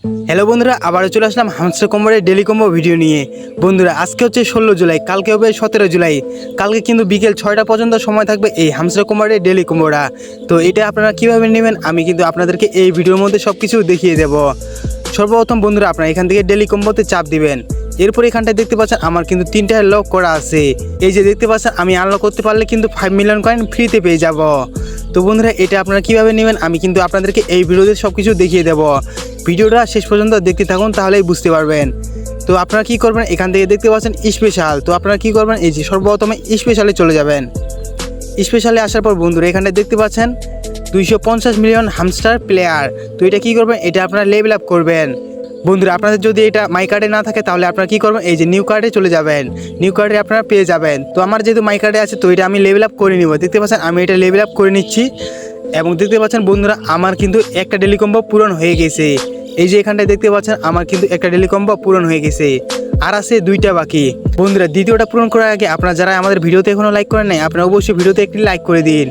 Hello বন্ধুরা, আবারও চলে আসলাম হামস্টার কম্বোর ডেলি কম্বো ভিডিও নিয়ে। বন্ধুরা আজকে হচ্ছে 16 জুলাই, কালকে হবে 17 জুলাই। কালকে কিন্তু বিকেল 6টা পর্যন্ত সময় থাকবে এই হামস্টার কম্বোর ডেলি কম্বোটা। তো এটা আপনারা কীভাবে নেবেন আমি কিন্তু আপনাদেরকে এই ভিডিওর মধ্যে সব কিছু দেখিয়ে দেব। সর্বপ্রথম বন্ধুরা আপনারা এখান থেকে ডেলি কম্বোতে চাপ দিবেন। এরপর এখানটায় দেখতে পাচ্ছেন আমার কিন্তু 3টা লক করা আছে। এই যে দেখতে পাচ্ছেন আমি আনলক করতে পারলে কিন্তু 5 মিলিয়ন কয়েন ফ্রিতে পেয়ে যাব। তো বন্ধুরা এটা আপনারা কীভাবে নেবেন আমি কিন্তু আপনাদেরকে এই ভিডিওতে সব কিছু দেখিয়ে দেব। ভিডিওটা শেষ পর্যন্ত দেখতে থাকুন, তাহলেই বুঝতে পারবেন। তো আপনারা কি করবেন, এখান থেকে দেখতে পাচ্ছেন স্পেশাল। তো আপনারা কি করবেন, এই যে সর্বপ্রথমে স্পেশালে চলে যাবেন। স্পেশালে আসার পর বন্ধুরা এখানটায় দেখতে পাচ্ছেন 250 মিলিয়ন হামস্টার প্লেয়ার। তো এটা কি করবেন, এটা আপনারা লেভেল আপ করবেন। বন্ধুরা আপনাদের যদি এটা মাই কার্ডে না থাকে তাহলে আপনারা কি করবেন, এই যে নিউ কার্ডে চলে যাবেন। নিউ কার্ডে আপনারা পেয়ে যাবেন। তো আমার যেহেতু মাই কার্ডে আছে তো এটা আমি লেভেল আপ করে নিব। দেখতে পাচ্ছেন আমি এটা লেভেল আপ করে নিচ্ছি। এবং দেখতে পাচ্ছেন বন্ধুরা আমার কিন্তু একটা ডেলি কম্বো পূরণ হয়ে গেছে। এই যে এখানটায় দেখতে পাচ্ছেন আমার কিন্তু একটা ডেলি কম্বো পূরণ হয়ে গেছে, আর আছে 2টা বাকি। বন্ধুরা দ্বিতীয়টা পূরণ করার আগে আপনারা যারা আমাদের ভিডিওতে এখনও লাইক করেন নাই আপনারা অবশ্যই ভিডিওতে একটি লাইক করে দিন।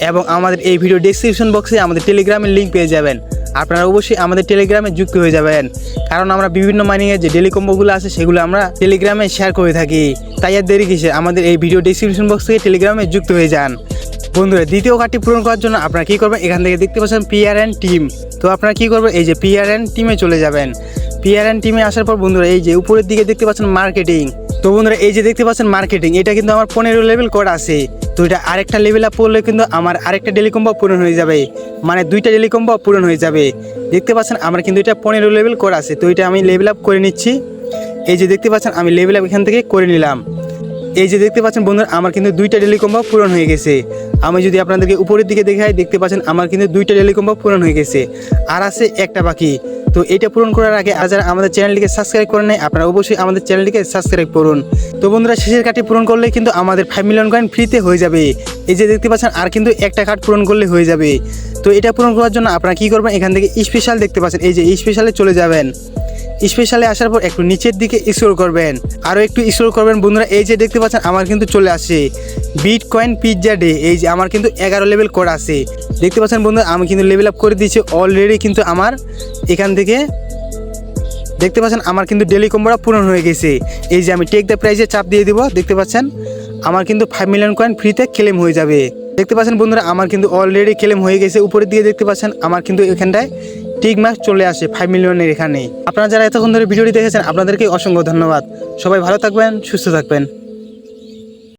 এবং আমাদের এই ভিডিও ডেসক্রিপশন বক্সে আমাদের টেলিগ্রামের লিঙ্ক পেয়ে যাবেন। আপনারা অবশ্যই আমাদের টেলিগ্রামে যুক্ত হয়ে যাবেন, কারণ আমরা বিভিন্ন মাইনিংয়ের যে ডেলি কম্বোগুলো আছে সেগুলো আমরা টেলিগ্রামে শেয়ার করে থাকি। তাই আর দেরি কিসে, আমাদের এই ভিডিও ডেসক্রিপশন বক্স থেকে টেলিগ্রামে যুক্ত হয়ে যান। বন্ধুরা দ্বিতীয় কার্ডটি পূরণ করার জন্য আপনারা কী করবেন, এখান থেকে দেখতে পাচ্ছেন পিআরএন টিম। তো আপনারা কী করবেন, এই যে পিআরএন টিমে চলে যাবেন। পিআরএন টিমে আসার পর বন্ধুরা এই যে উপরের দিকে দেখতে পাচ্ছেন মার্কেটিং। তো বন্ধুরা এই যে দেখতে পাচ্ছেন মার্কেটিং, এটা কিন্তু আমার 15 লেভেল করা আছে। তো এটা আরেকটা লেভেল আপ করলে কিন্তু আমার আরেকটা ডেলি কম্বো পূরণ হয়ে যাবে, মানে 2টা ডেলি কম্বো পূরণ হয়ে যাবে। দেখতে পাচ্ছেন আমার কিন্তু এটা 15 লেভেল করা আছে। তো এটা আমি লেভেল আপ করে নিচ্ছি। এই যে দেখতে পাচ্ছেন আমি লেভেল আপ এখান থেকে করে নিলাম। এই যে দেখতে পাচ্ছেন বন্ধুরা আমার কিন্তু 2টা ডেলি কম্বো পূরণ হয়ে গেছে। আমি যদি আপনাদেরকে উপরের দিকে দেখাই দেখতে পাচ্ছেন আমার কিন্তু 2টা ডেলি কম্বো পূরণ হয়ে গেছে, আর আছে একটা বাকি। তো এটা পূরণ করার আগে যারা আমাদের চ্যানেলটিকে সাবস্ক্রাইব করেন নাই আপনারা অবশ্যই আমাদের চ্যানেলটিকে সাবস্ক্রাইব করুন। তো বন্ধুরা শেষের কার্ডটি পূরণ করলে কিন্তু আমাদের 5 মিলিয়ন কয়েন ফ্রিতে হয়ে যাবে। এই যে দেখতে পাচ্ছেন আর কিন্তু একটা কার্ড পূরণ করলে হয়ে যাবে। তো এটা পূরণ করার জন্য আপনারা কী করবেন, এখান থেকে স্পেশাল দেখতে পাচ্ছেন, এই যে স্পেশালে চলে যাবেন। স্পেশালে আসার পর একটু নিচের দিকে স্ক্রল করবেন, আরও একটু স্ক্রল করবেন। বন্ধুরা এই যে দেখতে পাচ্ছেন আমার কিন্তু চলে আসে বিটকয়েন পিৎজা ডে। এই যে আমার কিন্তু 11 লেভেল করা আছে। দেখতে পাচ্ছেন বন্ধুরা আমি কিন্তু লেভেল আপ করে দিয়েছি অলরেডি। কিন্তু আমার এখান থেকে দেখতে পাচ্ছেন আমার কিন্তু ডেলি কম্বোটা পূরণ হয়ে গেছে। এই যে আমি টেক দ্য প্রাইজে চাপ দিয়ে দিব, দেখতে পাচ্ছেন আমার কিন্তু 5 মিলিয়ন কয়েন ফ্রিতে ক্লেম হয়ে যাবে। দেখতে পাচ্ছেন বন্ধুরা আমার কিন্তু অলরেডি ক্লেম হয়ে গেছে। উপরের দিকে দেখতে পাচ্ছেন আমার কিন্তু এখানটায় টিক মার্ক চলে আসে 5 মিলিয়নের এখানে। আপনারা যারা এতক্ষণ ধরে ভিডিওটি দেখেছেন আপনাদেরকে অসংখ্য ধন্যবাদ। সবাই ভালো থাকবেন, সুস্থ থাকবেন।